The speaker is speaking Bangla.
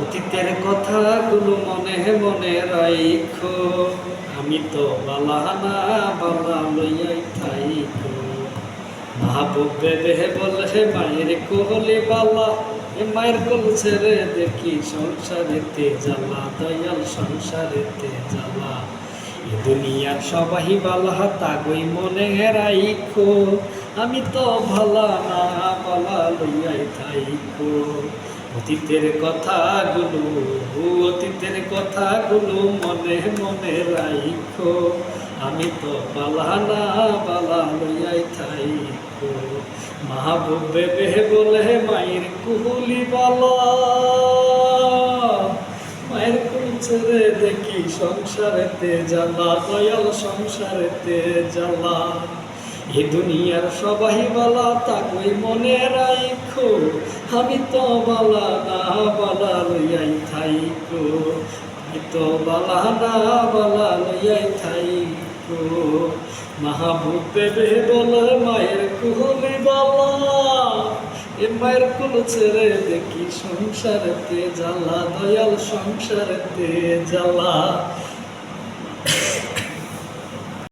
অতীতের কথাগুলো মনে মনে রাইখো, আমি তো বালানা বালা লইয়াই থাইকো। মাহবুব বেবে বলে মায়ের কোহলি বালা, এ মায়ের কোল ছেড়ে দেখি সংসারেতে জ্বালা, দয়াল সংসারেতে জ্বালা। এ দুনিয়ার সবাই বালা তাগই মনে রাইখো, আমি তো ভালা না বালা লইয়াই থাইকো। অতীতের কথাগুলো অতীতের কথাগুলো মনে মনে রাইখো, আমি তো বালা না বালা লইয়াই থাইকো। মাহবুব বেবে বলে মায়ের কুহুলি বালা, মায়ের কুল ছেড়ে দেখি সংসারেতে জ্বালা, দয়াল সংসারেতে জ্বালা। এ দুনিয়ার সবাই বালা তাকই মনে রাইখো, আমি তো বালা না বালা লইয়াই থাইকো। আমি তো বালা না বালা লইয়াই থাইকো। মাহবুব বেবে বলে মায়ের কুহলি বালা, এ মায়ের কুল ছেড়ে দেখি সংসারেতে জ্বালা, দয়াল সংসারেতে জ্বালা।